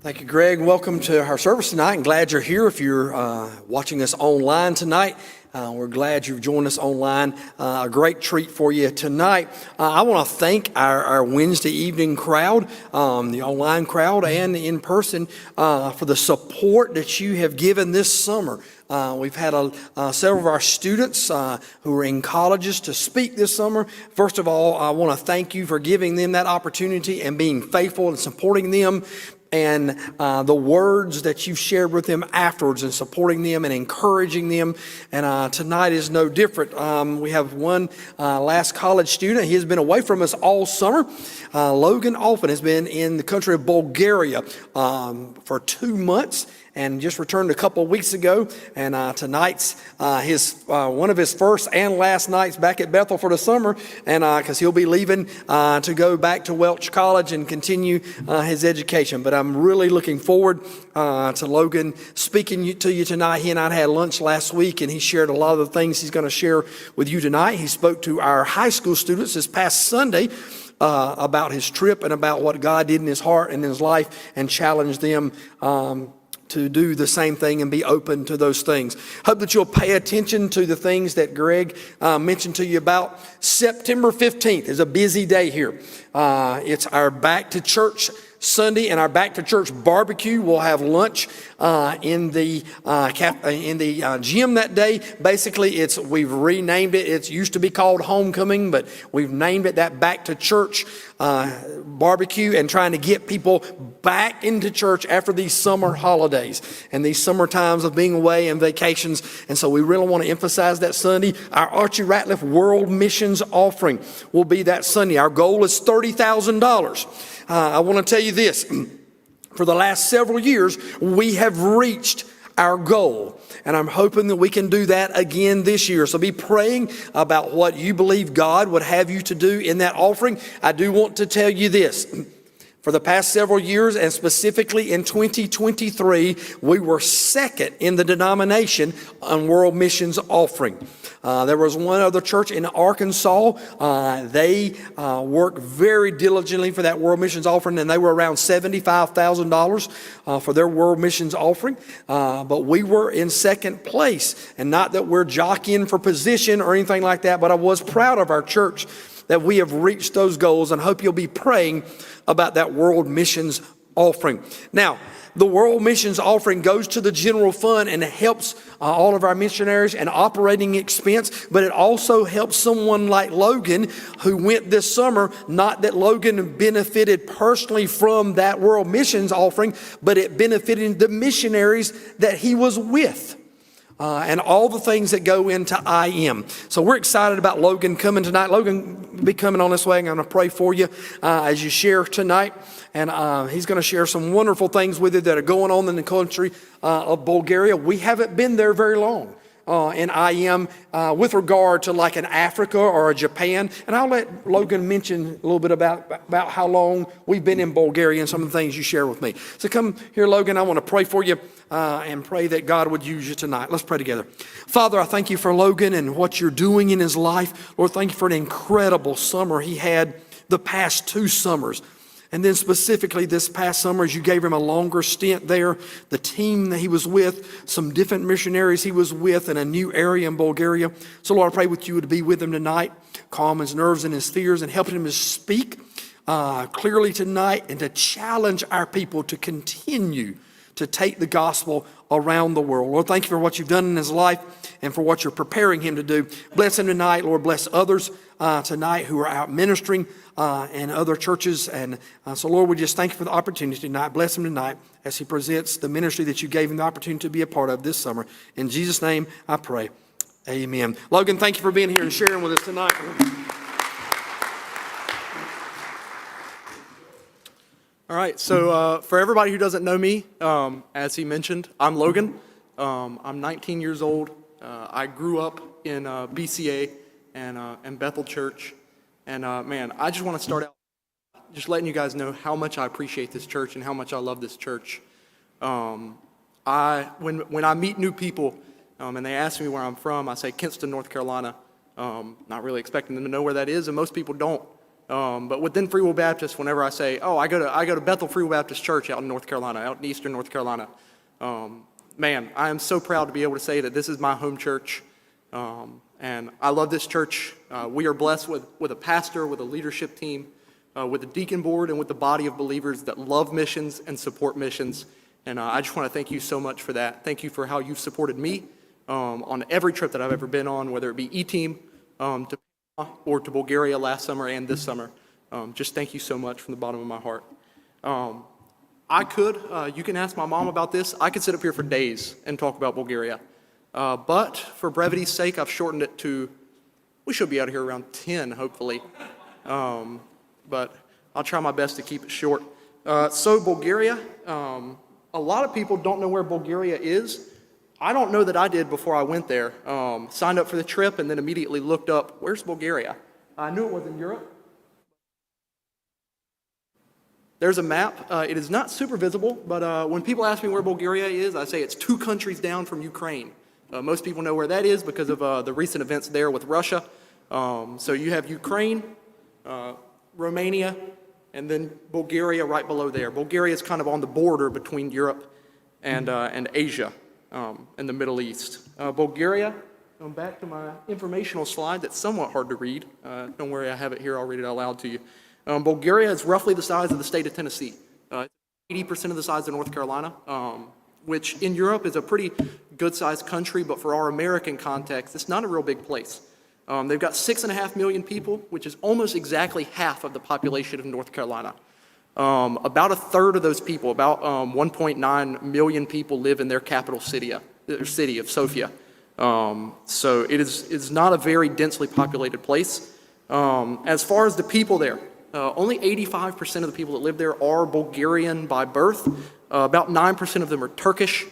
Thank you, Greg. Welcome to our service tonight, and glad you're here. If you're watching us online tonight, we're glad you've joined us online. A great treat for you tonight. I want to thank our Wednesday evening crowd, the online crowd and in person, for the support that you have given this summer. We've had several of our students who are in colleges to speak this summer. First of all, I want to thank you for giving them that opportunity and being faithful and supporting them, and the words that you've shared with them afterwards, and supporting them and encouraging them. And tonight is no different. We have one last college student. He has been away from us all summer. Logan Alphin has been in the country of Bulgaria for 2 months, and just returned a couple of weeks ago. And tonight's one of his first and last nights back at Bethel for the summer, and because he'll be leaving to go back to Welch College and continue his education. But I'm really looking forward to Logan speaking to you tonight. He and I had lunch last week, and he shared a lot of the things he's going to share with you tonight. He spoke to our high school students this past Sunday about his trip and about what God did in his heart and in his life, and challenged them to do the same thing and be open to those things. Hope that you'll pay attention to the things that Greg mentioned to you about. September 15th is a busy day here. It's our Back to Church Sunday and our Back to Church barbecue. We'll have lunch in the gym that day. Basically, we've renamed it. It used to be called Homecoming, but we've named it that Back to Church barbecue, and trying to get people back into church after these summer holidays and these summer times of being away and vacations. And so we really want to emphasize that Sunday. Our Archie Ratliff World Missions Offering will be that Sunday. Our goal is $30,000. I want to tell you this. For the last several years, we have reached our goal, and I'm hoping that we can do that again this year. So be praying about what you believe God would have you to do in that offering. I do want to tell you this. For the past several years, and specifically in 2023, we were second in the denomination on World Missions Offering. There was one other church in Arkansas. They worked very diligently for that World Missions Offering, and they were around $75,000 for their World Missions Offering. But we were in second place, and not that we're jockeying for position or anything like that, but I was proud of our church that we have reached those goals, and hope you'll be praying about that World Missions Offering. Now, the World Missions Offering goes to the general fund, and it helps all of our missionaries and operating expense, but it also helps someone like Logan who went this summer. Not that Logan benefited personally from that World Missions Offering, but it benefited the missionaries that he was with. And all the things that go into IM. So we're excited about Logan coming tonight. Logan will be coming on this way. I'm going to pray for you as you share tonight. And he's going to share some wonderful things with you that are going on in the country of Bulgaria. We haven't been there very long in IM with regard to like an Africa or a Japan. And I'll let Logan mention a little bit about how long we've been in Bulgaria and some of the things you share with me. So come here, Logan. I want to pray for you and pray that God would use you tonight. Let's pray together. Father, I thank you for Logan and what you're doing in his life. Lord, thank you for an incredible summer he had the past 2 summers. And then specifically this past summer, as you gave him a longer stint there, the team that he was with, some different missionaries he was with in a new area in Bulgaria. So Lord, I pray with you to be with him tonight, calm his nerves and his fears, and helping him to speak clearly tonight, and to challenge our people to continue to take the gospel around the world. Lord, thank you for what you've done in his life and for what you're preparing him to do. Bless him tonight. Lord, bless others tonight who are out ministering in other churches. And so, Lord, we just thank you for the opportunity tonight. Bless him tonight as he presents the ministry that you gave him the opportunity to be a part of this summer. In Jesus' name, I pray. Amen. Logan, thank you for being here and sharing with us tonight. All right, so for everybody who doesn't know me, as he mentioned, I'm Logan. I'm 19 years old. I grew up in BCA and Bethel Church. And man, I just want to start out just letting you guys know how much I appreciate this church and how much I love this church. When I meet new people and they ask me where I'm from, I say KInston, North Carolina. Not really expecting them to know where that is, and most people don't. But within Free Will Baptist, whenever I say, oh, I go to Bethel Free Will Baptist Church out in North Carolina, out in eastern North Carolina, man, I am so proud to be able to say that this is my home church. And I love this church. We are blessed with a pastor, with a leadership team, with a deacon board, and with the body of believers that love missions and support missions. And I just want to thank you so much for that. Thank you for how you've supported me on every trip that I've ever been on, whether it be E-Team to or to Bulgaria last summer and this summer. Just thank you so much from the bottom of my heart. You can ask my mom about this. I could sit up here for days and talk about Bulgaria. But for brevity's sake, I've shortened it to, we should be out of here around 10, hopefully. But I'll try my best to keep it short. So Bulgaria, a lot of people don't know where Bulgaria is. I don't know that I did before I went there. Signed up for the trip and then immediately looked up, where's Bulgaria? I knew it was in Europe. There's a map. It is not super visible, but when people ask me where Bulgaria is, I say it's 2 countries down from Ukraine. Most people know where that is because of the recent events there with Russia. So you have Ukraine, Romania, and then Bulgaria right below there. Bulgaria is kind of on the border between Europe and Asia and the Middle East. Bulgaria, back to my informational slide that's somewhat hard to read. Don't worry, I have it here. I'll read it out loud to you. Bulgaria is roughly the size of the state of Tennessee. 80% of the size of North Carolina, which in Europe is a pretty good-sized country, but for our American context, it's not a real big place. They've got 6.5 million people, which is almost exactly half of the population of North Carolina. About a third of those people, about 1.9 million people, live in their capital city of Sofia. So it is not a very densely populated place. As far as the people there, only 85% of the people that live there are Bulgarian by birth. About 9% of them are Turkish.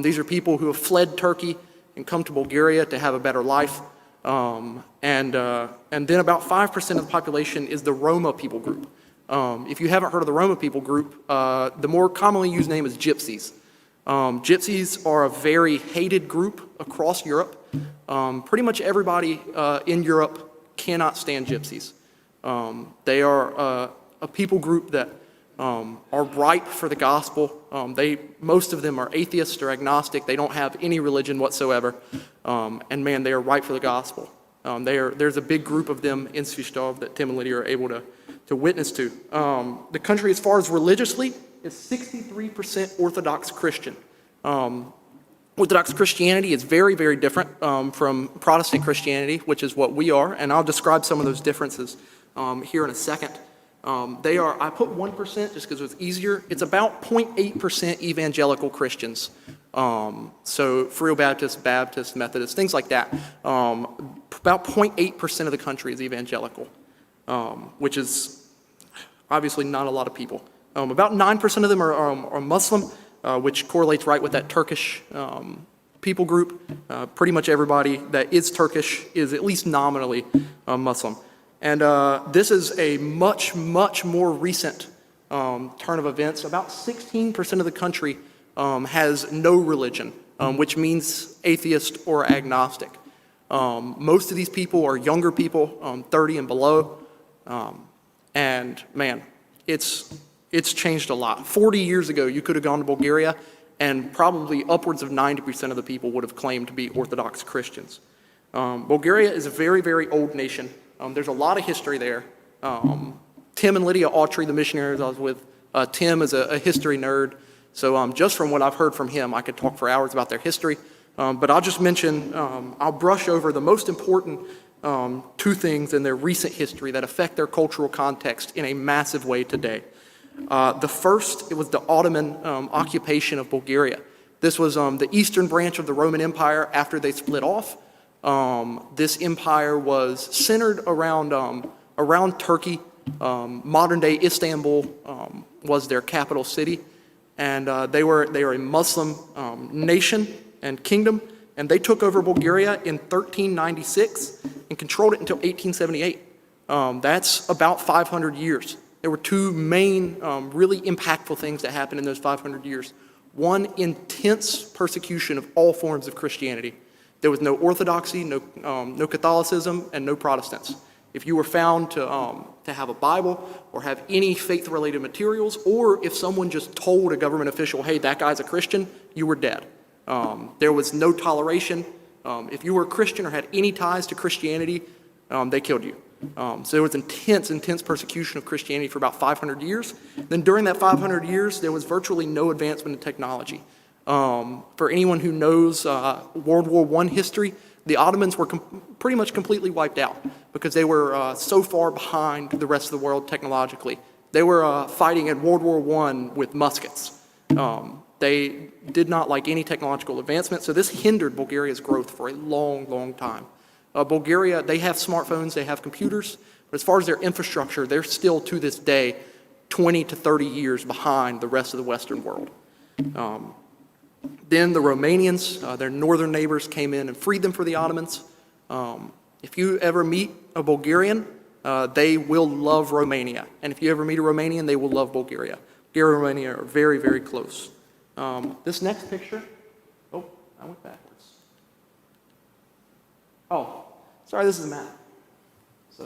These are people who have fled Turkey and come to Bulgaria to have a better life. And then about 5% of the population is the Roma people group. If you haven't heard of the Roma people group, the more commonly used name is Gypsies. Gypsies are a very hated group across Europe. Pretty much everybody in Europe cannot stand Gypsies. They are a people group that are ripe for the gospel. Most of them are atheists or agnostic. They don't have any religion whatsoever. And man, they are ripe for the gospel. There's a big group of them in Svistov that Tim and Lydia are able to witness to. The country, as far as religiously, is 63% Orthodox Christian. Orthodox Christianity is very, very different from Protestant Christianity, which is what we are, and I'll describe some of those differences here in a second. I put 1% just because it was easier. It's about 0.8% evangelical Christians. So Free Will Baptist, Baptist, Methodist, things like that. About 0.8% of the country is evangelical, which is obviously not a lot of people. About 9% of them are Muslim, which correlates right with that Turkish people group. Pretty much everybody that is Turkish is at least nominally Muslim. And this is a much, much more recent turn of events. About 16% of the country has no religion, which means atheist or agnostic. Most of these people are younger people, 30 and below. And man, it's changed a lot. 40 years ago, you could have gone to Bulgaria and probably upwards of 90% of the people would have claimed to be Orthodox Christians. Bulgaria is a very, very old nation. There's a lot of history there. Tim and Lydia Autry, the missionaries I was with, Tim is a history nerd. So just from what I've heard from him, I could talk for hours about their history. But I'll just mention, I'll brush over the most important 2 things in their recent history that affect their cultural context in a massive way today. The first, it was the Ottoman occupation of Bulgaria. This was the eastern branch of the Roman Empire after they split off. This empire was centered around Turkey. Modern-day Istanbul was their capital city, and they were a Muslim nation and kingdom, and they took over Bulgaria in 1396 and controlled it until 1878. That's about 500 years. There were 2 main, really impactful things that happened in those 500 years. One, intense persecution of all forms of Christianity. There was no Orthodoxy, no Catholicism, and no Protestants. If you were found to have a Bible or have any faith-related materials, or if someone just told a government official, hey, that guy's a Christian, you were dead. There was no toleration. If you were a Christian or had any ties to Christianity, they killed you. So there was intense persecution of Christianity for about 500 years. Then during that 500 years, there was virtually no advancement in technology. For anyone who knows World War I history, the Ottomans were pretty much completely wiped out because they were so far behind the rest of the world technologically. They were fighting in World War I with muskets. They did not like any technological advancement, so this hindered Bulgaria's growth for a long time. Bulgaria, they have smartphones, they have computers, but as far as their infrastructure, they're still to this day 20 to 30 years behind the rest of the Western world. Then the Romanians, their northern neighbors, came in and freed them for the Ottomans. If you ever meet a Bulgarian, they will love Romania. And if you ever meet a Romanian, they will love Bulgaria. Bulgaria and Romania are very close. This next picture, oh, I went backwards. Oh, sorry, this is a map. So,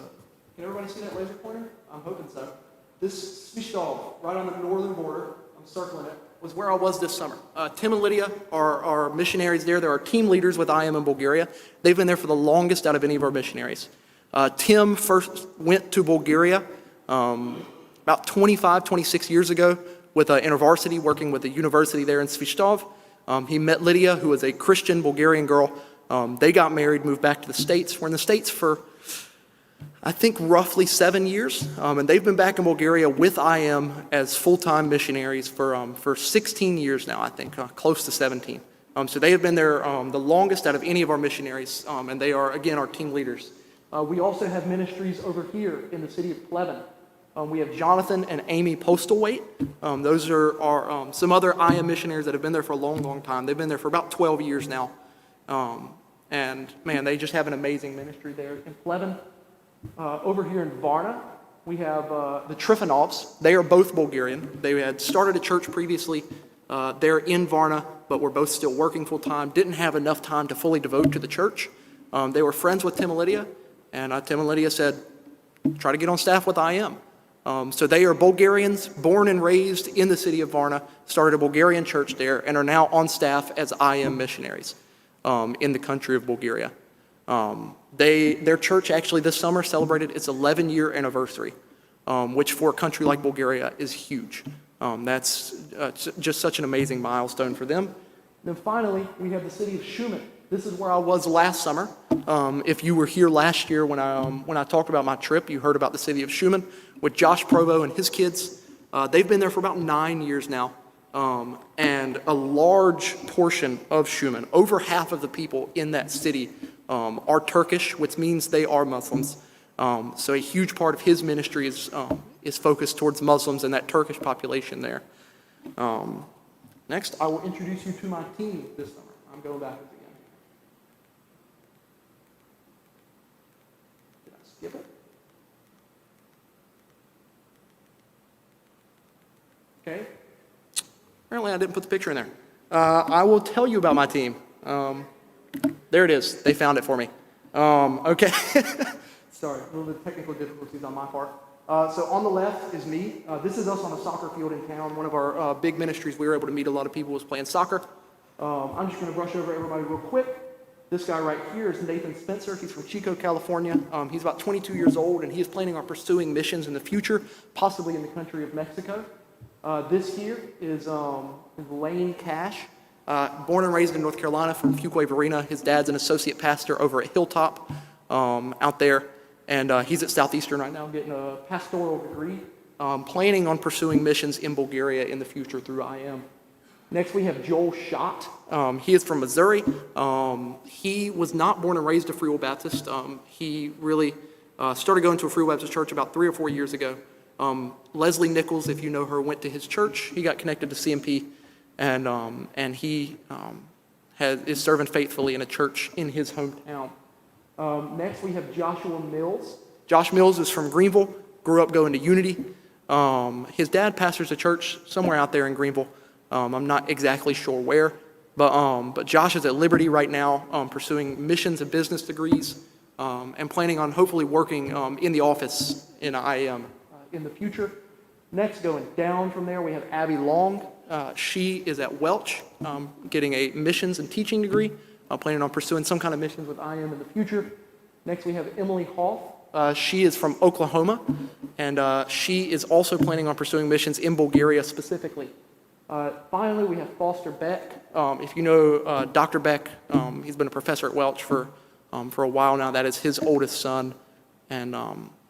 can everybody see that laser pointer? I'm hoping so. This Svistov, right on the northern border, I'm circling it, was where I was this summer. Tim and Lydia are missionaries there. They're our team leaders with IM in Bulgaria. They've been there for the longest out of any of our missionaries. Tim first went to Bulgaria about 26 years ago with InterVarsity, working with the university there in Svistov. He met Lydia, who was a Christian Bulgarian girl. They got married, moved back to the States. We're in the States for, I think, roughly 7 years. And they've been back in Bulgaria with IM as full-time missionaries for 16 years now, I think, close to 17. So they have been there the longest out of any of our missionaries, and they are, again, our team leaders. We also have ministries over here in the city of Pleven. We have Jonathan and Amy Postlethwaite. Those are some other IM missionaries that have been there for a long time. They've been there for about 12 years now. And man, they just have an amazing ministry there in Pleven. Over here in Varna, we have the Trifonovs. They are both Bulgarian. They had started a church previously there in Varna, but were both still working full time. Didn't have enough time to fully devote to the church. They were friends with Tim and Lydia, and Tim and Lydia said, try to get on staff with IM. So they are Bulgarians, born and raised in the city of Varna, started a Bulgarian church there, and are now on staff as IM missionaries in the country of Bulgaria. Their church actually this summer celebrated its 11-year anniversary, which for a country like Bulgaria is huge. That's just such an amazing milestone for them. Then finally, we have the city of Shumen. This is where I was last summer. If you were here last year when I talked about my trip, you heard about the city of Shumen with Josh Provo and his kids. They've been there for about 9 years now. And a large portion of Shumen, over half of the people in that city are Turkish, which means they are Muslims. So a huge part of his ministry is focused towards Muslims and that Turkish population there. Next, I will introduce you to my team this summer. I'm going backwards again. Did I skip it? Okay. Apparently I didn't put the picture in there. I will tell you about my team. There it is. They found it for me. Okay. Sorry, a little bit of technical difficulties on my part. So on the left is me. This is us on a soccer field in town. One of our big ministries, we were able to meet a lot of people was playing soccer. I'm just going to brush over everybody real quick. This guy right here is Nathan Spencer. He's from Chico, California. He's about 22 years old, and he is planning on pursuing missions in the future, possibly in the country of Mexico. This here is Lane Cash, born and raised in North Carolina from Fuquay-Varina. His dad's an associate pastor over at Hilltop out there, and he's at Southeastern right now getting a pastoral degree, planning on pursuing missions in Bulgaria in the future through IM. Next, we have Joel Schott. He is from Missouri. He was not born and raised a Free Will Baptist. He really started going to a Free Will Baptist church about 3 or 4 years ago. Leslie Nichols, if you know her, went to his church. He got connected to CMP, and he is serving faithfully in a church in his hometown. Next, we have Joshua Mills. Josh Mills is from Greenville, grew up going to Unity. His dad pastors a church somewhere out there in Greenville. I'm not exactly sure where, but Josh is at Liberty right now, pursuing missions and business degrees. and planning on hopefully working in the office in IAM in the future. Next, going down from there, we have Abby Long. She is at Welch, getting a missions and teaching degree, planning on pursuing some kind of missions with IAM in the future. Next, we have Emily Hoff. She is from Oklahoma, and she is also planning on pursuing missions in Bulgaria specifically. Finally, we have Foster Beck. If you know Dr. Beck, he's been a professor at Welch for a while now. That is his oldest son, and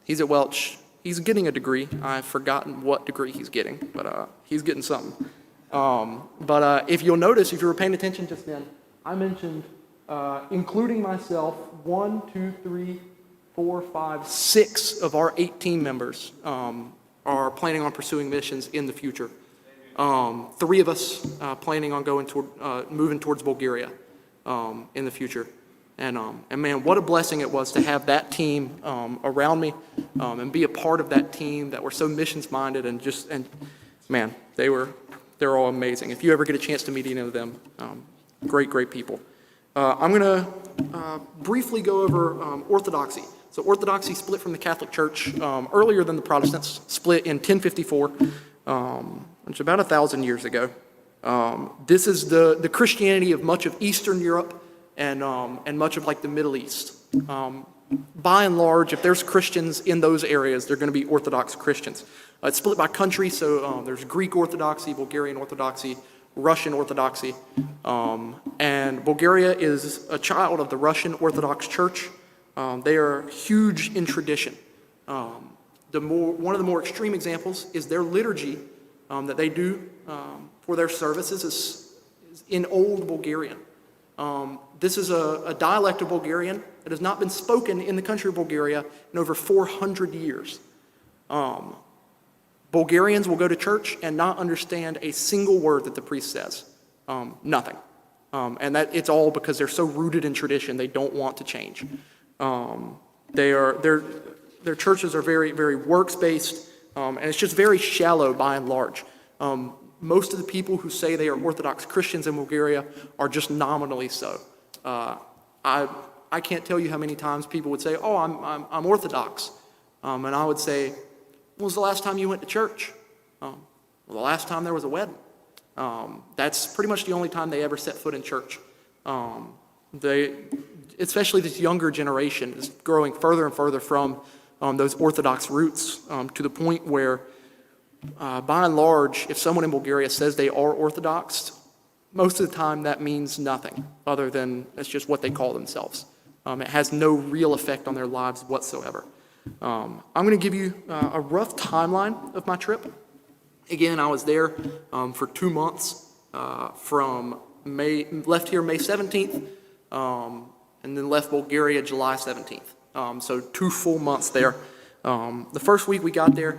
he's at Welch. He's getting a degree. I've forgotten what degree he's getting, but he's getting something. But if you'll notice, if you were paying attention just then, I mentioned, including myself, 1, 2, 3, 4, 5, 6 of our 8 team members are planning on pursuing missions in the future. 3 of us planning on moving towards Bulgaria in the future. And man, what a blessing it was to have that team around me and be a part of that team that were so missions minded and man, they're all amazing. If you ever get a chance to meet any of them, great people. I'm going to briefly go over Orthodoxy. So Orthodoxy split from the Catholic Church earlier than the Protestants, split in 1054, which is about 1,000 years ago. This is the Christianity of much of Eastern Europe and much of like the Middle East. By and large, if there's Christians in those areas, they're going to be Orthodox Christians. It's split by country, so there's Greek Orthodoxy, Bulgarian Orthodoxy, Russian Orthodoxy, and Bulgaria is a child of the Russian Orthodox Church. They are huge in tradition. One of the more extreme examples is their liturgy that they do for their services is in Old Bulgarian. This is a dialect of Bulgarian that has not been spoken in the country of Bulgaria in over 400 years. Bulgarians will go to church and not understand a single word that the priest says. Nothing. And that it's all because they're so rooted in tradition, they don't want to change. Their churches are very, very works-based, and it's just very shallow by and large. Most of the people who say they are Orthodox Christians in Bulgaria are just nominally so. I can't tell you how many times people would say, "Oh, I'm Orthodox," and I would say, "When was the last time you went to church?" Well, the last time there was a wedding. That's pretty much the only time they ever set foot in church. Especially this younger generation, is growing further and further from those Orthodox roots to the point where, by and large, if someone in Bulgaria says they are Orthodox, most of the time that means nothing other than it's just what they call themselves. It has no real effect on their lives whatsoever. I'm going to give you a rough timeline of my trip. Again, I was there for 2 months from left here May 17th, and then left Bulgaria July 17th. So 2 full months there. The first week we got there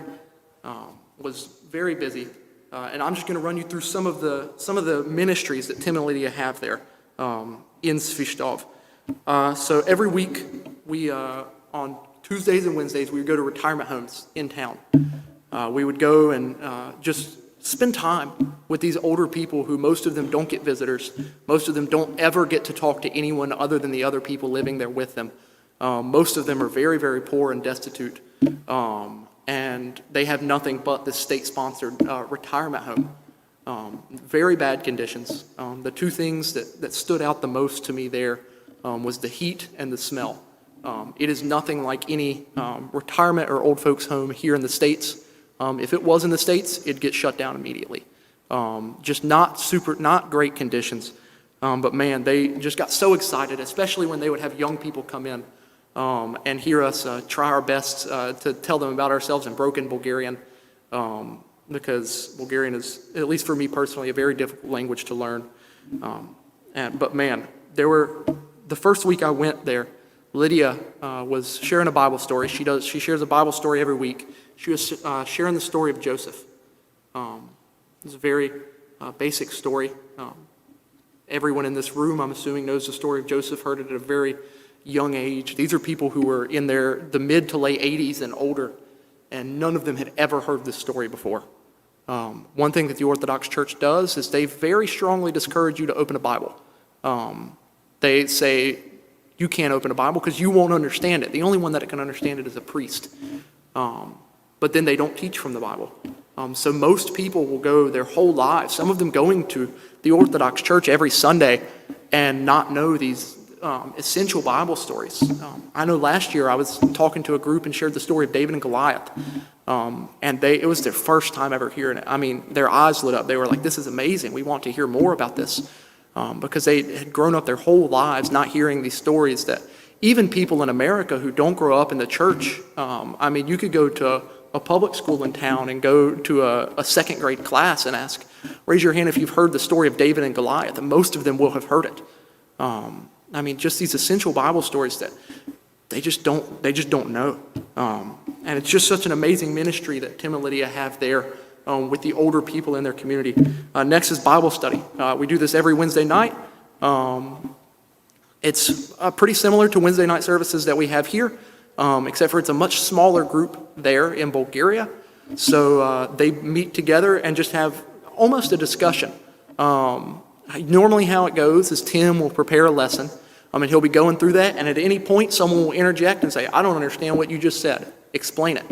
was very busy, and I'm just going to run you through some of the ministries that Tim and Lydia have there in Svishtov. So every week we on Tuesdays and Wednesdays we would go to retirement homes in town. We would go and just spend time with these older people who most of them don't get visitors. Most of them don't ever get to talk to anyone other than the other people living there with them. Most of them are very, very poor and destitute. And they have nothing but this state-sponsored retirement home. Very bad conditions. The 2 things that stood out the most to me there was the heat and the smell. It is nothing like any retirement or old folks home here in the States. If it was in the States, it'd get shut down immediately. Just not great conditions. But man, they just got so excited, especially when they would have young people come in and hear us try our best to tell them about ourselves in broken Bulgarian, because Bulgarian is, at least for me personally, a very difficult language to learn. But man, the first week I went there, Lydia was sharing a Bible story. She shares a Bible story every week. She was sharing the story of Joseph. It's a very basic story. Everyone in this room, I'm assuming, knows the story of Joseph, heard it at a very young age. These are people who were in the mid to late 80s and older, and none of them had ever heard this story before. One thing that the Orthodox Church does is they very strongly discourage you to open a Bible. They say, you can't open a Bible because you won't understand it. The only one that can understand it is a priest. But then they don't teach from the Bible. So most people will go their whole lives, some of them going to the Orthodox Church every Sunday and not know these essential Bible stories. I know last year I was talking to a group and shared the story of David and Goliath. And it was their first time ever hearing it. I mean, their eyes lit up. They were like, this is amazing. We want to hear more about this. Because they had grown up their whole lives not hearing these stories that even people in America who don't grow up in the church, I mean, you could go to a public school in town and go to a second grade class and raise your hand if you've heard the story of David and Goliath, and most of them will have heard it. I mean, just these essential Bible stories that they just don't know. And it's just such an amazing ministry that Tim and Lydia have there with the older people in their community. Next is Bible study. We do this every Wednesday night. It's pretty similar to Wednesday night services that we have here, except for it's a much smaller group there in Bulgaria. So they meet together and just have almost a discussion. Normally how it goes is Tim will prepare a lesson, and he'll be going through that, and at any point someone will interject and say, I don't understand what you just said. Explain it.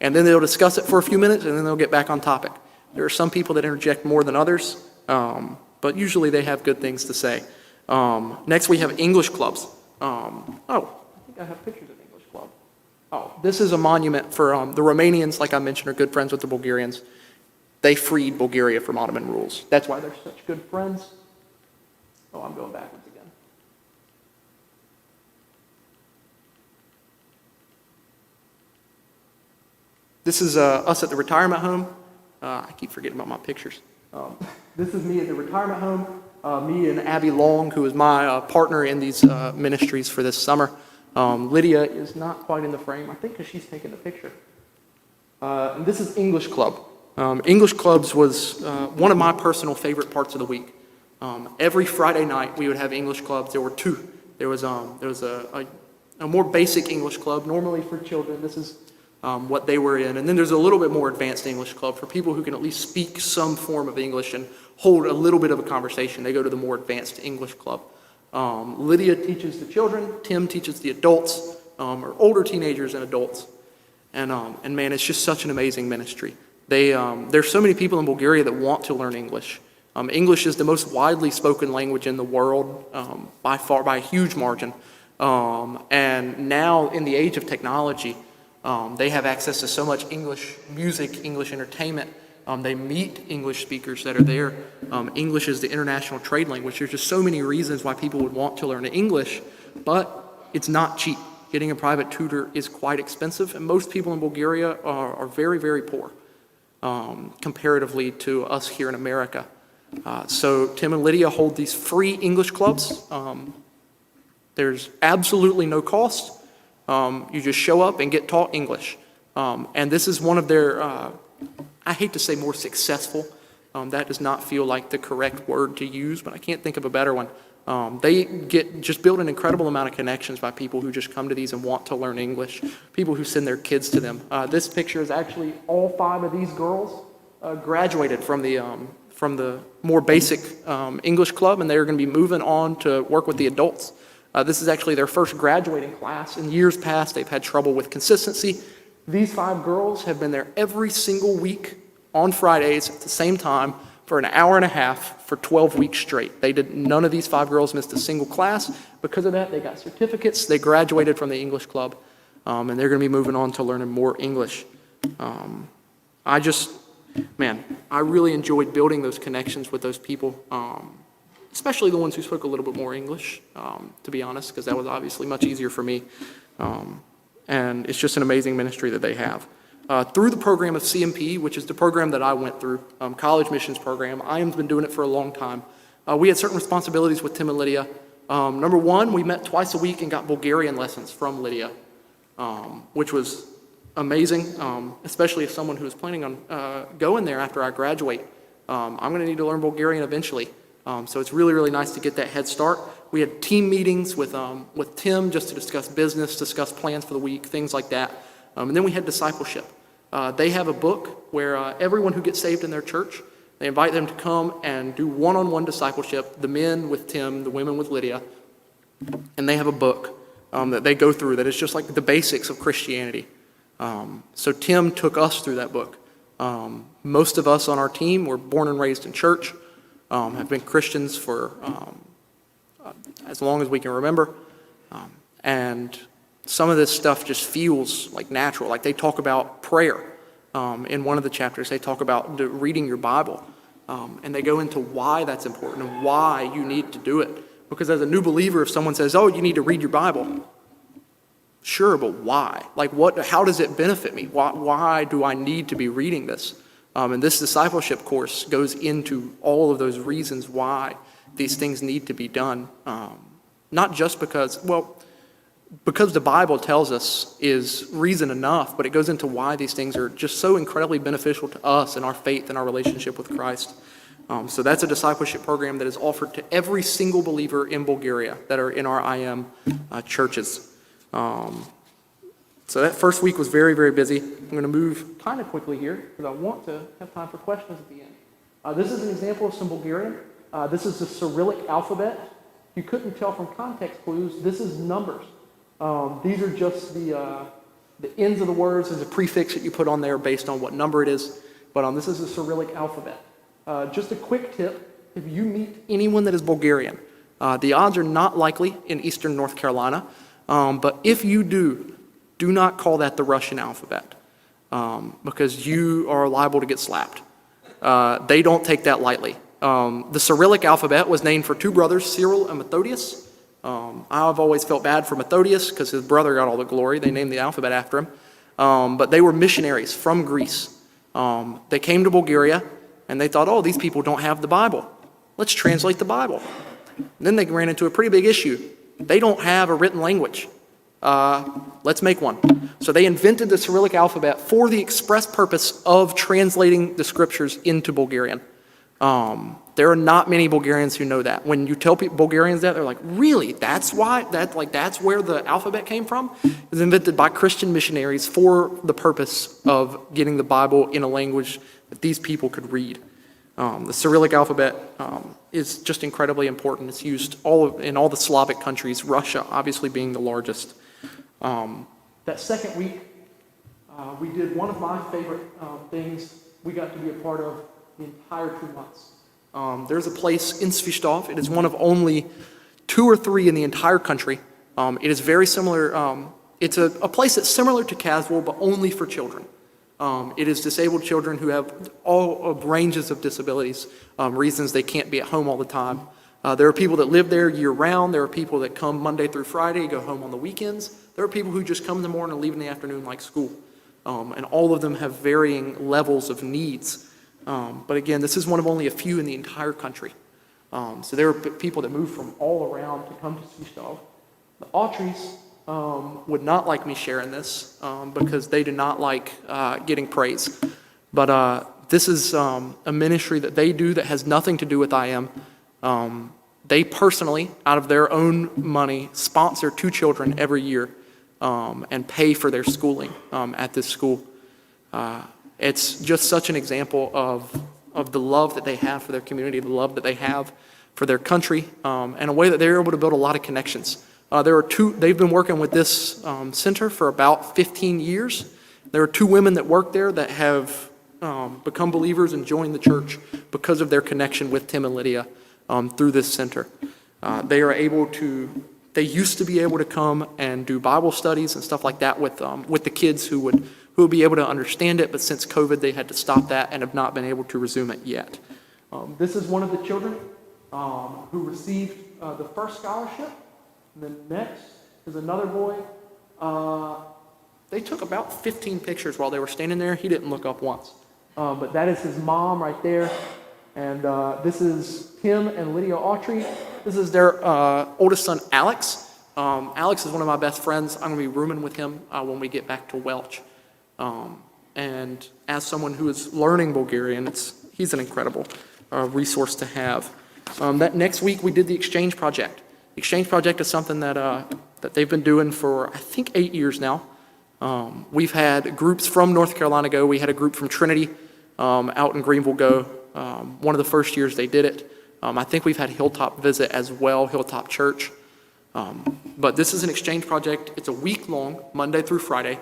And then they'll discuss it for a few minutes, and then they'll get back on topic. There are some people that interject more than others, but usually they have good things to say. Next, we have English clubs. I think I have pictures of English club. This is a monument for the Romanians, like I mentioned, are good friends with the Bulgarians. They freed Bulgaria from Ottoman rules. That's why they're such good friends. I'm going backwards again. This is us at the retirement home. I keep forgetting about my pictures. This is me at the retirement home. Me and Abby Long, who is my partner in these ministries for this summer. Lydia is not quite in the frame, I think because she's taking the picture. And this is English Club. English Clubs was one of my personal favorite parts of the week. Every Friday night we would have English Clubs. There were two. There was a more basic English club, normally for children. This is what they were in. And then there's a little bit more advanced English club for people who can at least speak some form of English and hold a little bit of a conversation. They go to the more advanced English club. Lydia teaches the children. Tim teaches the adults, or older teenagers and adults. And man, it's just such an amazing ministry. There's so many people in Bulgaria that want to learn English. English is the most widely spoken language in the world, by a huge margin. And now in the age of technology, they have access to so much English music, English entertainment. They meet English speakers that are there. English is the international trade language. There's just so many reasons why people would want to learn English, but it's not cheap. Getting a private tutor is quite expensive, and most people in Bulgaria are very, very poor comparatively to us here in America. So Tim and Lydia hold these free English clubs. There's absolutely no cost. You just show up and get taught English. And this is one of their, I hate to say more successful. That does not feel like the correct word to use, but I can't think of a better one. They build an incredible amount of connections by people who just come to these and want to learn English, people who send their kids to them. This picture is actually all 5 of these girls graduated from the more basic English club, and they're going to be moving on to work with the adults. This is actually their first graduating class. In years past, they've had trouble with consistency. These 5 girls have been there every single week on Fridays at the same time for an hour and a half for 12 weeks straight. None of these 5 girls missed a single class. Because of that, they got certificates. They graduated from the English club, and they're going to be moving on to learning more English. I really enjoyed building those connections with those people, especially the ones who spoke a little bit more English, to be honest, because that was obviously much easier for me. And it's just an amazing ministry that they have. Through the program of CMP, which is the program that I went through, college missions program, I have been doing it for a long time. We had certain responsibilities with Tim and Lydia. Number one, we met twice a week and got Bulgarian lessons from Lydia, which was amazing, especially as someone who is planning on going there after I graduate. I'm going to need to learn Bulgarian eventually. So it's really, really nice to get that head start. We had team meetings with Tim just to discuss business, discuss plans for the week, things like that. And then we had discipleship. They have a book where everyone who gets saved in their church, they invite them to come and do one-on-one discipleship, the men with Tim, the women with Lydia. And they have a book that they go through that is just like the basics of Christianity. So Tim took us through that book. Most of us on our team were born and raised in church, have been Christians for as long as we can remember. And some of this stuff just feels like natural. Like they talk about prayer. In one of the chapters, they talk about reading your Bible. And they go into why that's important and why you need to do it. Because as a new believer, if someone says, oh, you need to read your Bible, sure, but why? Like how does it benefit me? Why do I need to be reading this? And this discipleship course goes into all of those reasons why these things need to be done. Not just because the Bible tells us is reason enough, but it goes into why these things are just so incredibly beneficial to us and our faith and our relationship with Christ. So that's a discipleship program that is offered to every single believer in Bulgaria that are in our IM churches. So that first week was very, very busy. I'm going to move kind of quickly here because I want to have time for questions at the end. This is an example of some Bulgarian. This is the Cyrillic alphabet. You couldn't tell from context clues. This is numbers. These are just the ends of the words. There's a prefix that you put on there based on what number it is. But this is the Cyrillic alphabet. Just a quick tip, if you meet anyone that is Bulgarian, the odds are not likely in eastern North Carolina. But if you do not call that the Russian alphabet because you are liable to get slapped. They don't take that lightly. The Cyrillic alphabet was named for two brothers, Cyril and Methodius. I've always felt bad for Methodius because his brother got all the glory. They named the alphabet after him. But they were missionaries from Greece. They came to Bulgaria and they thought, oh, these people don't have the Bible. Let's translate the Bible. And then they ran into a pretty big issue. They don't have a written language. Let's make one. So they invented the Cyrillic alphabet for the express purpose of translating the scriptures into Bulgarian. There are not many Bulgarians who know that. When you tell people, Bulgarians that, they're like, really? That's why? That's where the alphabet came from? It was invented by Christian missionaries for the purpose of getting the Bible in a language that these people could read. The Cyrillic alphabet is just incredibly important. It's used in all the Slavic countries, Russia obviously being the largest. That second week, we did one of my favorite things we got to be a part of the entire 2 months. There's a place in Svistov. It is one of only 2 or 3 in the entire country. It is very similar. It's a place that's similar to Caswell, but only for children. It is disabled children who have all ranges of disabilities, reasons they can't be at home all the time. There are people that live there year-round. There are people that come Monday through Friday, go home on the weekends. There are people who just come in the morning and leave in the afternoon like school. And all of them have varying levels of needs. But again, this is one of only a few in the entire country. So there are people that move from all around to come to Svistov. The Autries would not like me sharing this because they do not like getting praise. But this is a ministry that they do that has nothing to do with IM. They personally, out of their own money, sponsor 2 children every year and pay for their schooling at this school. It's just such an example of the love that they have for their community, the love that they have for their country, and a way that they're able to build a lot of connections. They've been working with this center for about 15 years. There are 2 women that work there that have become believers and joined the church because of their connection with Tim and Lydia through this center. They used to be able to come and do Bible studies and stuff like that with the kids who would be able to understand it, but since COVID, they had to stop that and have not been able to resume it yet. This is one of the children who received the first scholarship. And then next is another boy. They took about 15 pictures while they were standing there. He didn't look up once. But that is his mom right there. And this is Tim and Lydia Autry. This is their oldest son, Alex. Alex is one of my best friends. I'm going to be rooming with him when we get back to Welch. And as someone who is learning Bulgarian, he's an incredible resource to have. That next week, we did the Exchange Project. The Exchange Project is something that they've been doing for, I think, 8 years now. We've had groups from North Carolina go. We had a group from Trinity out in Greenville go. One of the first years they did it. I think we've had Hilltop visit as well, Hilltop Church. But this is an exchange project. It's a week long, Monday through Friday,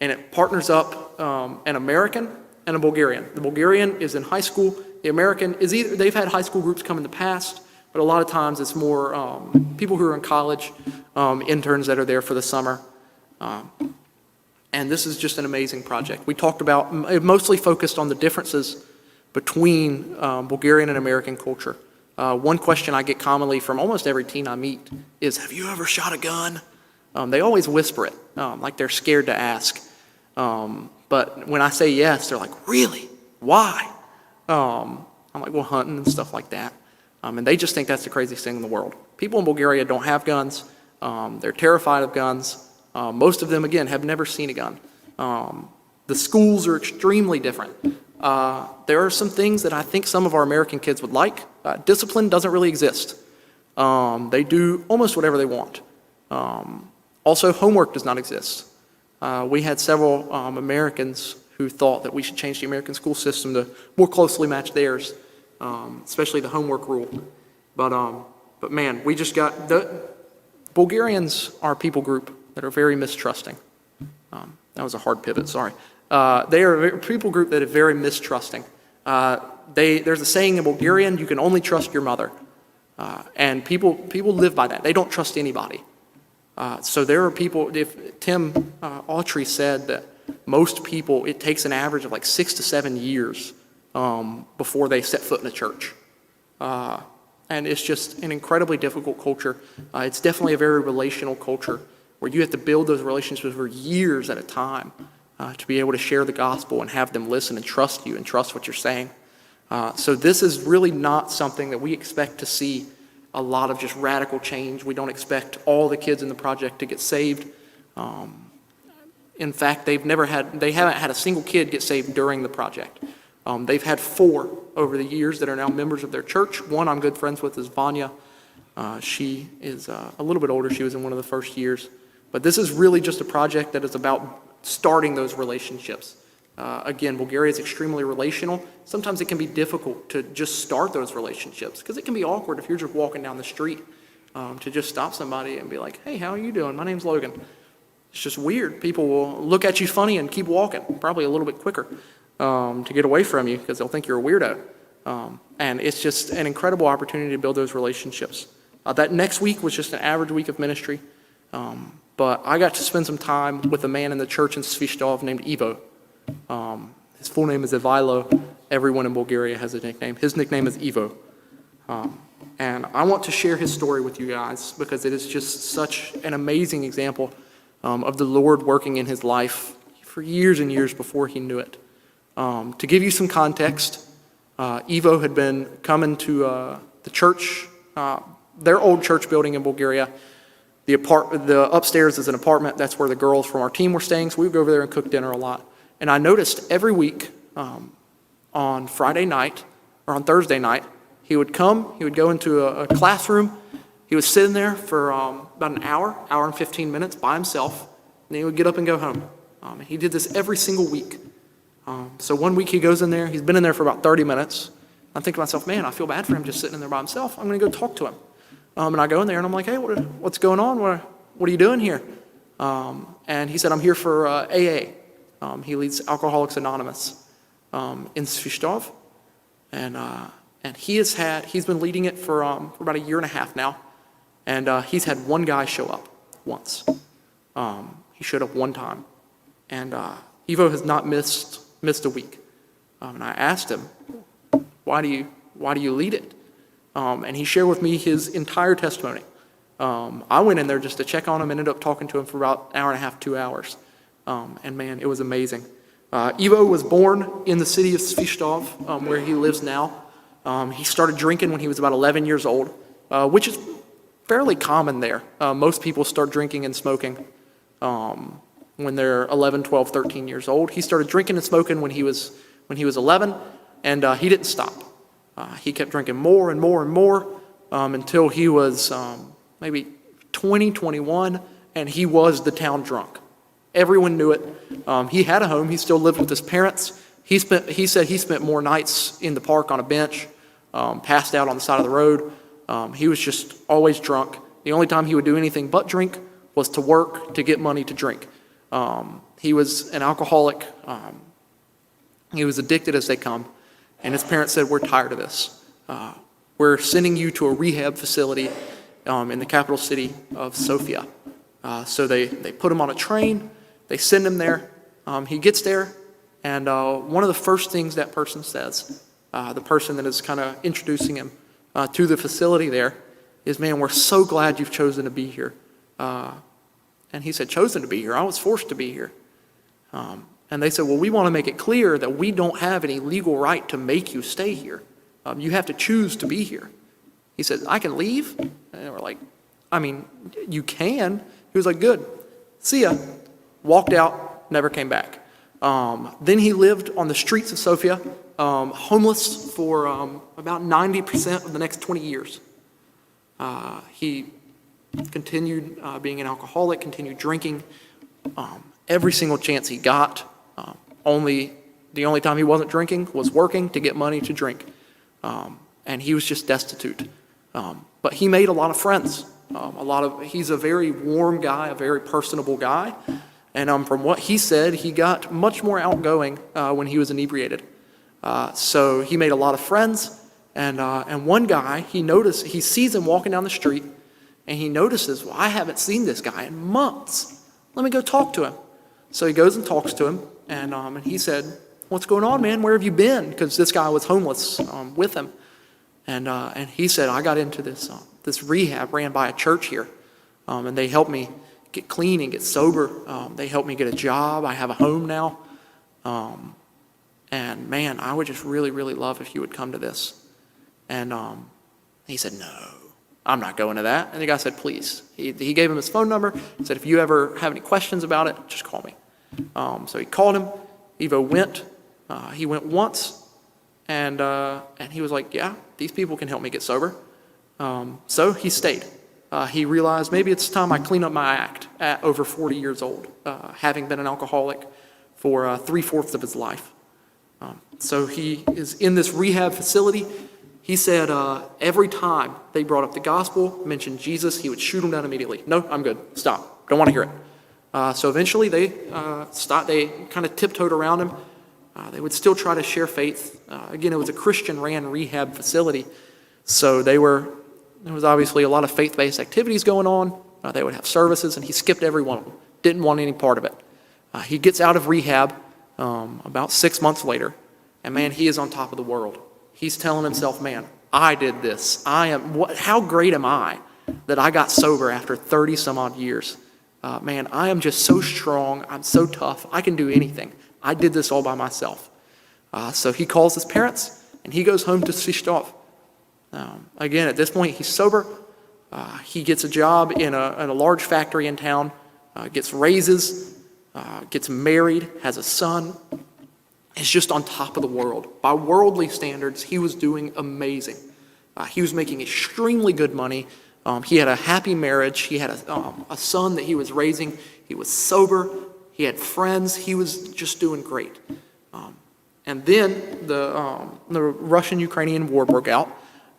and it partners up an American and a Bulgarian. The Bulgarian is in high school. The American is either, they've had high school groups come in the past, but a lot of times it's more people who are in college, interns that are there for the summer. And this is just an amazing project. We talked about, it mostly focused on the differences between Bulgarian and American culture. One question I get commonly from almost every teen I meet is, have you ever shot a gun? They always whisper it, like they're scared to ask. But when I say yes, they're like, really? Why? I'm like, well, hunting and stuff like that. And they just think that's the craziest thing in the world. People in Bulgaria don't have guns. They're terrified of guns. Most of them, again, have never seen a gun. The schools are extremely different. There are some things that I think some of our American kids would like. Discipline doesn't really exist. They do almost whatever they want. Also, homework does not exist. We had several Americans who thought that we should change the American school system to more closely match theirs, especially the homework rule. But man, we just got the Bulgarians are a people group that are very mistrusting. That was a hard pivot, sorry. They are a people group that is very mistrusting. There's a saying in Bulgarian, you can only trust your mother. And people live by that. They don't trust anybody. So there are people, if Tim Autry said that most people, it takes an average of like 6 to 7 years before they set foot in a church. And it's just an incredibly difficult culture. It's definitely a very relational culture where you have to build those relationships for years at a time to be able to share the gospel and have them listen and trust you and trust what you're saying. So this is really not something that we expect to see a lot of just radical change. We don't expect all the kids in the project to get saved. In fact, they haven't had a single kid get saved during the project. They've had 4 over the years that are now members of their church. One I'm good friends with is Vanya. She is a little bit older. She was in one of the first years. But this is really just a project that is about starting those relationships. Again, Bulgaria is extremely relational. Sometimes it can be difficult to just start those relationships because it can be awkward if you're just walking down the street to just stop somebody and be like, hey, how are you doing? My name's Logan. It's just weird. People will look at you funny and keep walking, probably a little bit quicker to get away from you because they'll think you're a weirdo. And it's just an incredible opportunity to build those relationships. That next week was just an average week of ministry. But I got to spend some time with a man in the church in Svishtov named Ivo. His full name is Ivailo. Everyone in Bulgaria has a nickname. His nickname is Ivo. And I want to share his story with you guys because it is just such an amazing example of the Lord working in his life for years and years before he knew it. To give you some context, Ivo had been coming to the church, their old church building in Bulgaria. The upstairs is an apartment. That's where the girls from our team were staying, so we would go over there and cook dinner a lot. And I noticed every week on Friday night or on Thursday night, he would go into a classroom. He was sitting there for about an hour and 15 minutes by himself, and then he would get up and go home. And he did this every single week. So one week he goes in there. He's been in there for about 30 minutes. I think to myself, man, I feel bad for him just sitting in there by himself. I'm going to go talk to him. And I go in there and I'm like, hey, what's going on? What are you doing here? And he said, I'm here for AA. He leads Alcoholics Anonymous in Svishtov. And he's been leading it for about 1.5 years now. And he's had one guy show up once. He showed up one time. And Ivo has not missed a week. And I asked him, why do you lead it? And he shared with me his entire testimony. I went in there just to check on him and ended up talking to him for about 1.5 hours, 2 hours. And man, it was amazing. Ivo was born in the city of Svishtov, where he lives now. He started drinking when he was about 11 years old, which is fairly common there. Most people start drinking and smoking when they're 11, 12, 13 years old. He started drinking and smoking when he was 11, and he didn't stop. He kept drinking more and more and more until he was maybe 20, 21, and he was the town drunk. Everyone knew it. He had a home. He still lived with his parents. He said he spent more nights in the park on a bench, passed out on the side of the road. He was just always drunk. The only time he would do anything but drink was to work to get money to drink. He was an alcoholic. He was addicted as they come. And his parents said, we're tired of this. We're sending you to a rehab facility in the capital city of Sofia. So they put him on a train. They send him there. He gets there. And one of the first things that person says, the person that is kind of introducing him to the facility there, is, man, we're so glad you've chosen to be here. And he said, chosen to be here? I was forced to be here. And they said, well, we want to make it clear that we don't have any legal right to make you stay here. You have to choose to be here. He said, I can leave? And they were like, I mean, you can. He was like, good. See ya. Walked out, never came back. Then he lived on the streets of Sofia, homeless for about 90% of the next 20 years. He continued being an alcoholic, continued drinking every single chance he got. The only time he wasn't drinking was working to get money to drink. And he was just destitute. But he made a lot of friends. He's a very warm guy, a very personable guy. And from what he said, he got much more outgoing when he was inebriated. So he made a lot of friends. And one guy, he sees him walking down the street, and he notices, well, I haven't seen this guy in months. Let me go talk to him. So he goes and talks to him, and he said, what's going on, man? Where have you been? Because this guy was homeless with him. And he said, I got into this rehab ran by a church here, and they helped me get clean and get sober. They helped me get a job. I have a home now. And man, I would just really, really love if you would come to this. And he said, no, I'm not going to that. And the guy said, please. He gave him his phone number. He said, if you ever have any questions about it, just call me. So he called him. Ivo went. He went once. And he was like, yeah, these people can help me get sober. So he stayed. He realized maybe it's time I clean up my act at over 40 years old, having been an alcoholic for 3/4 of his life. So he is in this rehab facility. He said every time they brought up the gospel, mentioned Jesus, he would shoot them down immediately. No, I'm good. Stop. Don't want to hear it. So eventually they stopped. They kind of tiptoed around him. They would still try to share faith. Again, it was a Christian-ran rehab facility. So there was obviously a lot of faith-based activities going on. They would have services, and he skipped every one of them. Didn't want any part of it. He gets out of rehab about 6 months later, and man, he is on top of the world. He's telling himself, man, I did this. How great am I that I got sober after 30 some odd years? Man, I am just so strong. I'm so tough. I can do anything. I did this all by myself. So he calls his parents, and he goes home to Sishtov. Again, at this point, he's sober. He gets a job in a large factory in town, gets raises, gets married, has a son. Is just on top of the world. By worldly standards, he was doing amazing. He was making extremely good money. He had a happy marriage. He had a son that he was raising. He was sober. He had friends. He was just doing great. And then the Russian-Ukrainian war broke out.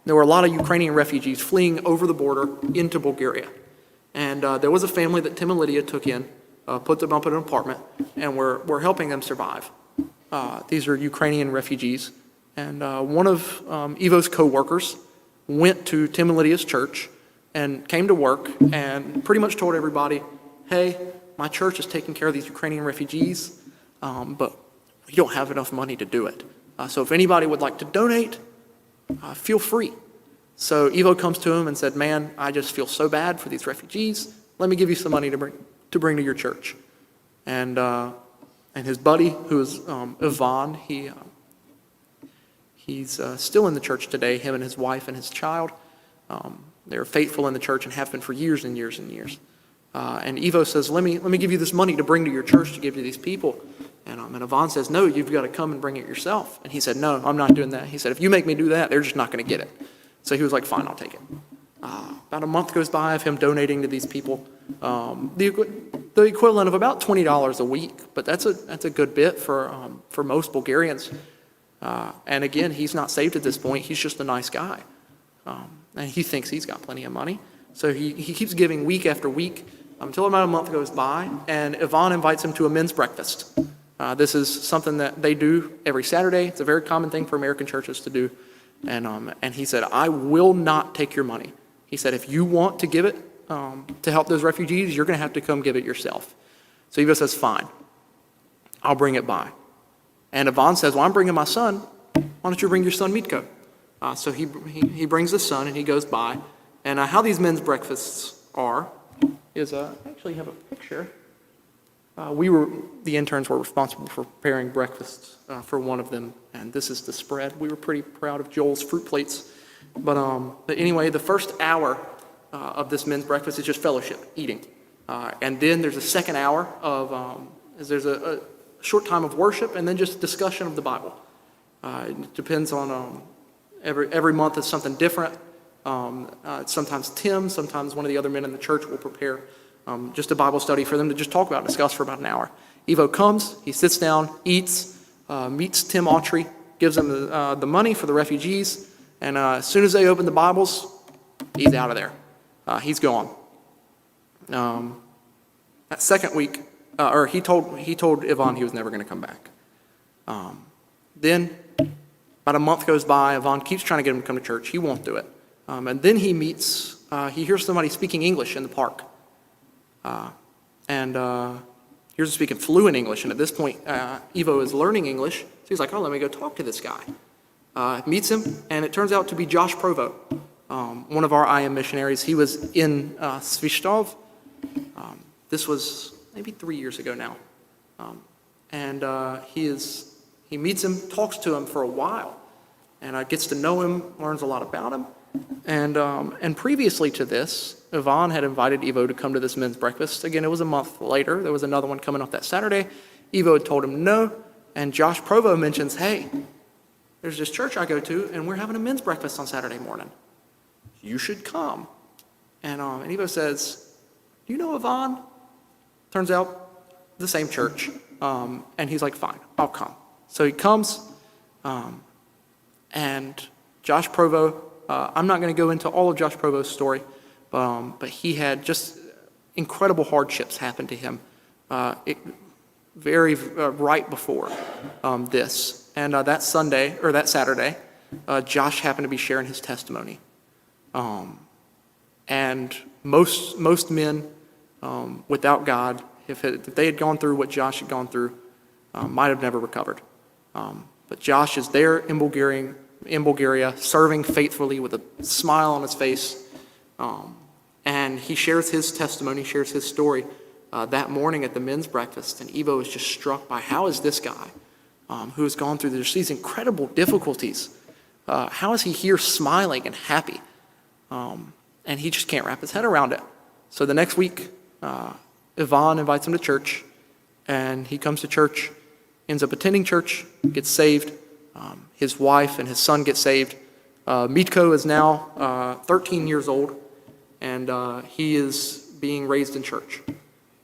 There were a lot of Ukrainian refugees fleeing over the border into Bulgaria. And there was a family that Tim and Lydia took in, put them up in an apartment, and were helping them survive. These are Ukrainian refugees. And one of Ivo's co-workers went to Tim and Lydia's church and came to work and pretty much told everybody, hey, my church is taking care of these Ukrainian refugees, but we don't have enough money to do it. So if anybody would like to donate, feel free. So Ivo comes to him and said, man, I just feel so bad for these refugees. Let me give you some money to bring to your church. And his buddy, who is Ivan, he's still in the church today, him and his wife and his child. They're faithful in the church and have been for years and years and years. And Ivo says, let me give you this money to bring to your church to give to these people. And Ivan says, no, you've got to come and bring it yourself. And he said, no, I'm not doing that. He said, if you make me do that, they're just not going to get it. So he was like, fine, I'll take it. About a month goes by of him donating to these people. The equivalent of about $20 a week, but that's a good bit for most Bulgarians. And again, he's not saved at this point. He's just a nice guy, and he thinks he's got plenty of money. So he keeps giving week after week until about a month goes by, and Yvonne invites him to a men's breakfast. This is something that they do every Saturday. It's a very common thing for American churches to do. And he said, I will not take your money. He said, if you want to give it to help those refugees, you're going to have to come give it yourself. So Ivo says, fine, I'll bring it by. And Yvonne says, well, I'm bringing my son. Why don't you bring your son, Mitko? So he brings his son, and he goes by. And how these men's breakfasts are is I actually have a picture. The interns were responsible for preparing breakfast for one of them, and this is the spread. We were pretty proud of Joel's fruit plates. But anyway, the first hour of this men's breakfast is just fellowship, eating. And then there's a second hour of, there's a short time of worship, and then just discussion of the Bible. It depends on, every month is something different. Sometimes Tim, sometimes one of the other men in the church will prepare just a Bible study for them to just talk about, discuss for about an hour. Ivo comes, he sits down, eats, meets Tim Autry, gives him the money for the refugees, and as soon as they open the Bibles, he's out of there. He's gone. That second week, he told Yvonne he was never going to come back. Then, about a month goes by, Yvonne keeps trying to get him to come to church. He won't do it. And then he hears somebody speaking English in the park. And here's a speaking fluent English. And at this point, Ivo is learning English. So he's like, oh, let me go talk to this guy. Meets him, and it turns out to be Josh Provo, one of our IM missionaries. He was in Svistov. This was maybe 3 years ago now. He meets him, talks to him for a while, and gets to know him, learns a lot about him. And previously to this, Yvonne had invited Ivo to come to this men's breakfast. Again, it was a month later. There was another one coming up that Saturday. Ivo had told him no, and Josh Provo mentions, hey, there's this church I go to, and we're having a men's breakfast on Saturday morning. You should come. And Ivo says, do you know Yvonne? Turns out, the same church. And he's like, fine, I'll come. So he comes, and Josh Provo, I'm not going to go into all of Josh Provo's story, but he had just incredible hardships happen to him right before this. And that Saturday, Josh happened to be sharing his testimony. And most men without God, if they had gone through what Josh had gone through, might have never recovered. But Josh is there in Bulgaria, serving faithfully with a smile on his face. And he shares his testimony, shares his story that morning at the men's breakfast. And Ivo is just struck by how is this guy who has gone through these incredible difficulties, how is he here smiling and happy? And he just can't wrap his head around it. So the next week, Yvonne invites him to church, and he comes to church, ends up attending church, gets saved. His wife and his son get saved. Mitko is now 13 years old, and he is being raised in church.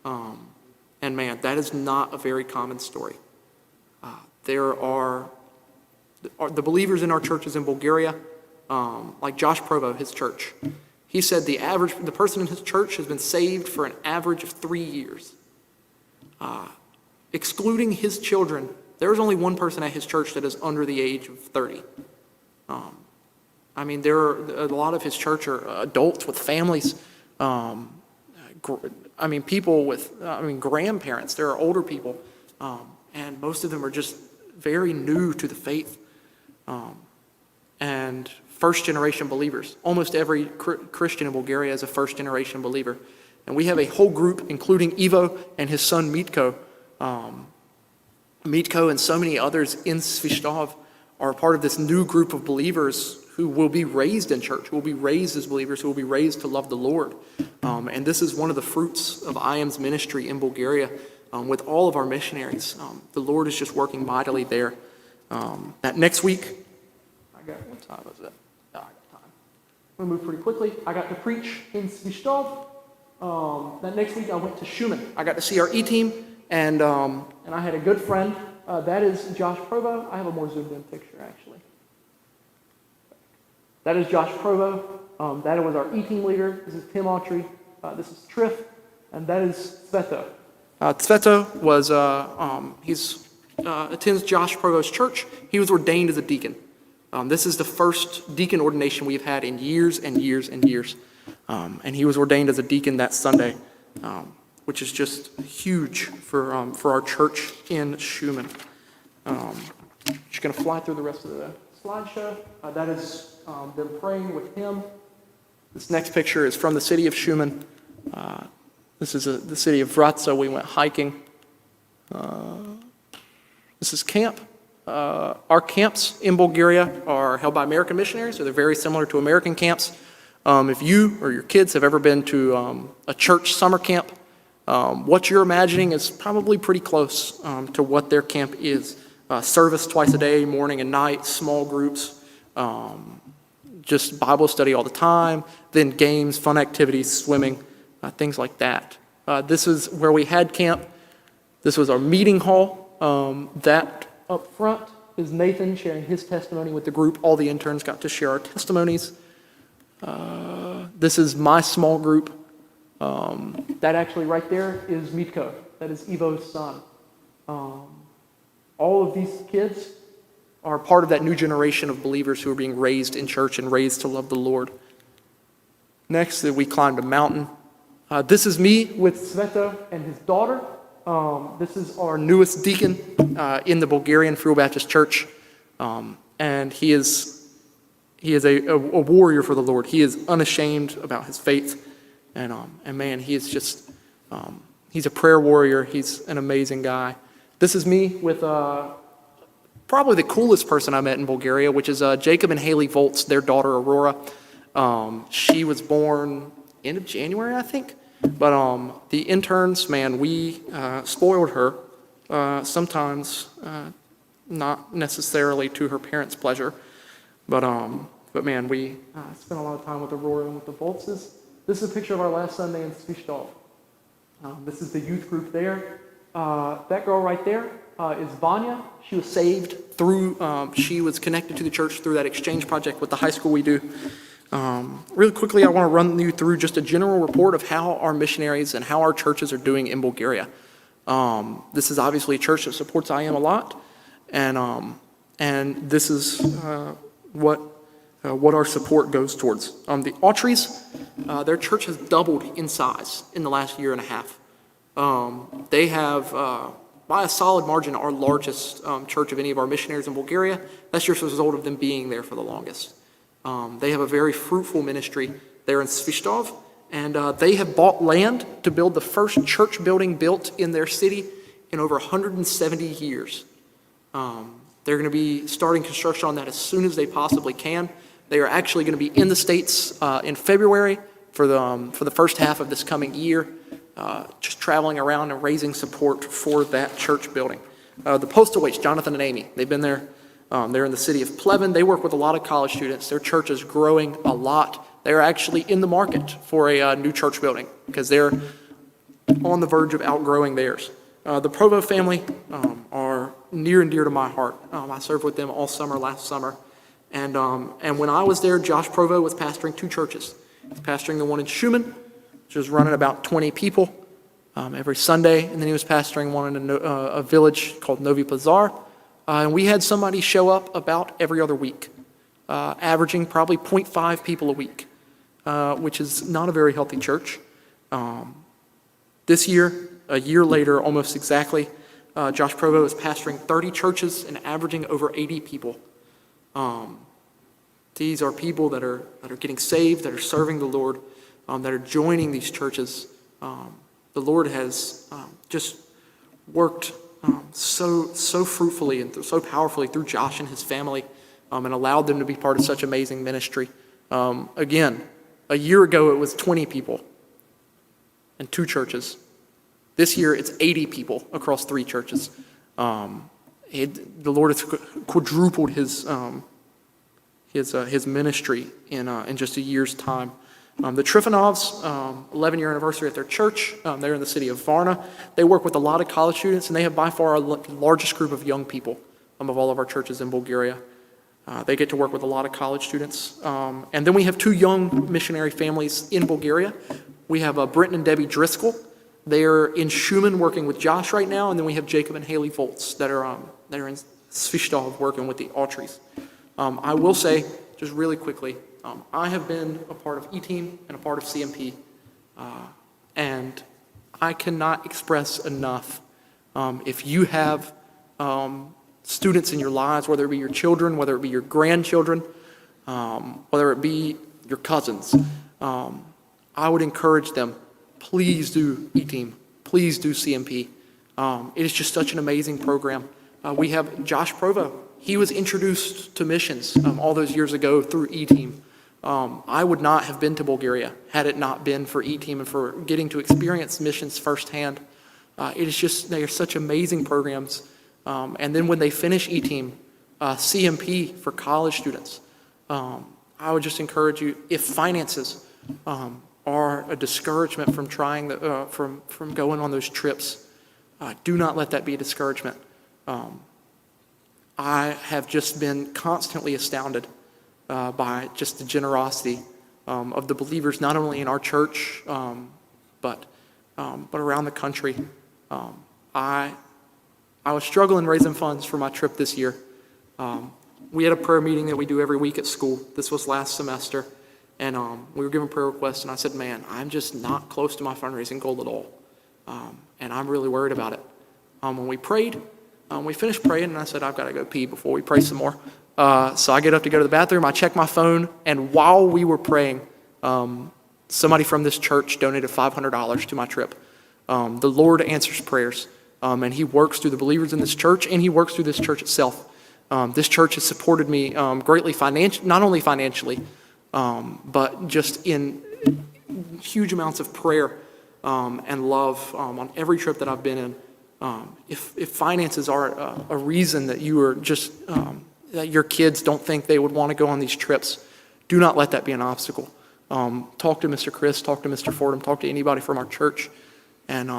And man, that is not a very common story. There are the believers in our churches in Bulgaria, like Josh Provo, his church. He said the person in his church has been saved for an average of 3 years. Excluding his children, there's only one person at his church that is under the age of 30. There are a lot of his church are adults with families. People with grandparents. There are older people, and most of them are just very new to the faith, and first-generation believers. Almost every Christian in Bulgaria is a first-generation believer, and we have a whole group, including Ivo and his son Mitko. Mitko and so many others in Svistov are part of this new group of believers who will be raised in church, who will be raised as believers, who will be raised to love the Lord. And this is one of the fruits of IM's ministry in Bulgaria with all of our missionaries. The Lord is just working mightily there. That next week, what time was it? I got time. I'm going to move pretty quickly. I got to preach in Svistov. That next week, I went to Schumann. I got to see our E-team, and I had a good friend. That is Josh Provo. I have a more zoomed in picture, actually. That is Josh Provo. That was our E-team leader. This is Tim Autry. This is Triff, and that is Sveto. Sveto was, attends Josh Provost's church. He was ordained as a deacon. This is the first deacon ordination we've had in years and years and years. And he was ordained as a deacon that Sunday, which is just huge for our church in Schumann. Just going to fly through the rest of the slideshow. That is them praying with him. This next picture is from the city of Schumann. This is the city of Wrocław. We went hiking. This is camp. Our camps in Bulgaria are held by American missionaries, so they're very similar to American camps. If you or your kids have ever been to a church summer camp, what you're imagining is probably pretty close to what their camp is. Service twice a day, morning and night, small groups, just Bible study all the time, then games, fun activities, swimming, things like that. This is where we had camp. This was our meeting hall. That up front is Nathan sharing his testimony with the group. All the interns got to share our testimonies. This is my small group. That actually right there is Mitko. That is Ivo's son. All of these kids are part of that new generation of believers who are being raised in church and raised to love the Lord. Next, we climbed a mountain. This is me with Sveto and his daughter. This is our newest deacon in the Bulgarian Free Will Baptist Church. And he is a warrior for the Lord. He is unashamed about his faith. And man, he is just, he's a prayer warrior. He's an amazing guy. This is me with probably the coolest person I met in Bulgaria, which is Jacob and Haley Volts, their daughter Aurora. She was born end of January, I think. But the interns, man, we spoiled her, sometimes not necessarily to her parents' pleasure. But man, we spent a lot of time with Aurora and with the Voltses. This is a picture of our last Sunday in Svishtov. This is the youth group there. That girl right there is Vanya. She was saved through, she was connected to the church through that exchange project with the high school we do. Really quickly, I want to run you through just a general report of how our missionaries and how our churches are doing in Bulgaria. This is obviously a church that supports IM a lot, and this is what our support goes towards. The Autrys, their church has doubled in size in the last year and a half. They have, by a solid margin, our largest church of any of our missionaries in Bulgaria. That's just a result of them being there for the longest. They have a very fruitful ministry there in Svishtov, and they have bought land to build the first church building built in their city in over 170 years. They're going to be starting construction on that as soon as they possibly can. They are actually going to be in the States in February for the first half of this coming year, just traveling around and raising support for that church building. The Postal Waits, Jonathan and Amy, they've been there. They're in the city of Pleven. They work with a lot of college students. Their church is growing a lot. They're actually in the market for a new church building because they're on the verge of outgrowing theirs. The Provo family are near and dear to my heart. I served with them all summer last summer. And when I was there, Josh Provo was pastoring two churches. He's pastoring the one in Schumann, which was running about 20 people every Sunday. And then he was pastoring one in a village called Novi Pazar. And we had somebody show up about every other week, averaging probably 0.5 people a week, which is not a very healthy church. This year, a year later, almost exactly, Josh Provo is pastoring 30 churches and averaging over 80 people. These are people that are getting saved, that are serving the Lord, that are joining these churches. The Lord has just worked so fruitfully and so powerfully through Josh and his family, and allowed them to be part of such amazing ministry. Again, a year ago it was 20 people and two churches. This year it's 80 people across three churches. The Lord has quadrupled his ministry in just a year's time. The Trifonovs, 11-year anniversary at their church. They're in the city of Varna. They work with a lot of college students, and they have by far our largest group of young people of all of our churches in Bulgaria. They get to work with a lot of college students. And then we have two young missionary families in Bulgaria. We have Britton and Debbie Driscoll. They're in Schumann working with Josh right now. And then we have Jacob and Haley Volts that are in Svistov working with the Autries. I will say, just really quickly, I have been a part of E-Team and a part of CMP. And I cannot express enough, if you have students in your lives, whether it be your children, whether it be your grandchildren, whether it be your cousins, I would encourage them, please do E-Team, please do CMP. It is just such an amazing program. We have Josh Provo. He was introduced to missions all those years ago through E-Team. I would not have been to Bulgaria had it not been for E-Team and for getting to experience missions firsthand. It is just, they are such amazing programs. And then when they finish E-Team, CMP for college students, I would just encourage you, if finances are a discouragement from trying from going on those trips, do not let that be a discouragement. I have just been constantly astounded by just the generosity of the believers, not only in our church, but around the country. I was struggling raising funds for my trip this year. We had a prayer meeting that we do every week at school. This was last semester, and we were given prayer requests, and I said, man, I'm just not close to my fundraising goal at all, and I'm really worried about it. When we prayed, we finished praying, and I said, I've got to go pee before we pray some more. So I get up to go to the bathroom, I check my phone, and while we were praying, somebody from this church donated $500 to my trip. The Lord answers prayers, and He works through the believers in this church, and He works through this church itself. This church has supported me greatly, not only financially, but just in huge amounts of prayer and love on every trip that I've been in. If finances are a reason that you are just that your kids don't think they would want to go on these trips, do not let that be an obstacle. Talk to Mr. Chris, talk to Mr. Fordham, talk to anybody from our church, and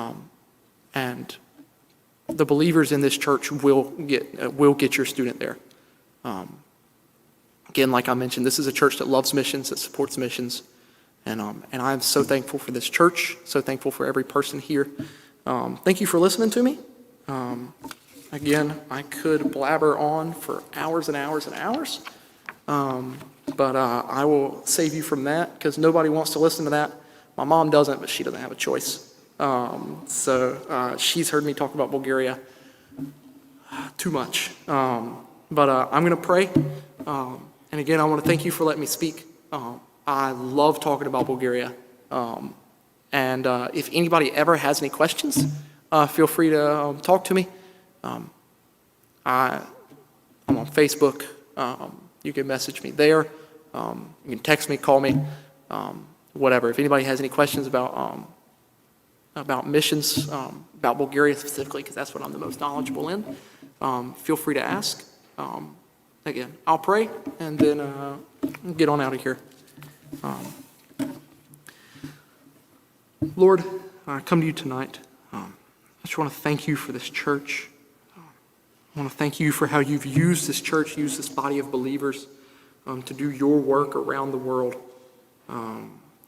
the believers in this church will get your student there. Again, like I mentioned, this is a church that loves missions, that supports missions, and I'm so thankful for this church, so thankful for every person here. Thank you for listening to me. Again, I could blabber on for hours and hours and hours, but I will save you from that because nobody wants to listen to that. My mom doesn't, but she doesn't have a choice. So she's heard me talk about Bulgaria too much. But I'm going to pray. And again, I want to thank you for letting me speak. I love talking about Bulgaria. And if anybody ever has any questions, feel free to talk to me. I'm on Facebook. You can message me there. You can text me, call me, whatever. If anybody has any questions about missions, about Bulgaria specifically, because that's what I'm the most knowledgeable in, feel free to ask. Again, I'll pray and then get on out of here. Lord, I come to you tonight. I just want to thank you for this church. I want to thank you for how you've used this church, used this body of believers to do your work around the world,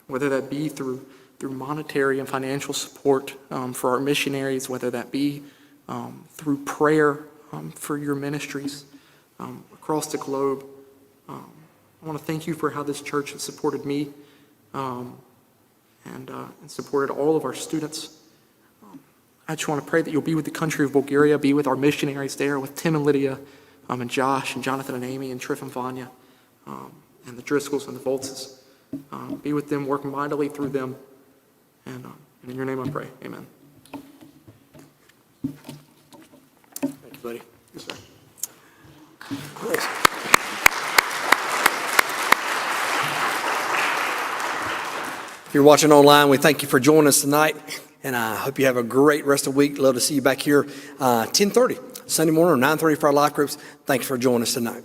whether that be through monetary and financial support for our missionaries, whether that be through prayer for your ministries across the globe. I want to thank you for how this church has supported me and supported all of our students. I just want to pray that you'll be with the country of Bulgaria, be with our missionaries there, with Tim and Lydia, and Josh and Jonathan and Amy and Triff and Vanya, and the Driscolls and the Voltses. Be with them, work mightily through them. And in your name I pray. Amen. Thank you, buddy. Yes, sir. If you're watching online, we thank you for joining us tonight, and I hope you have a great rest of the week. Love to see you back here 10:30 Sunday morning or 9:30 for our life groups. Thanks for joining us tonight.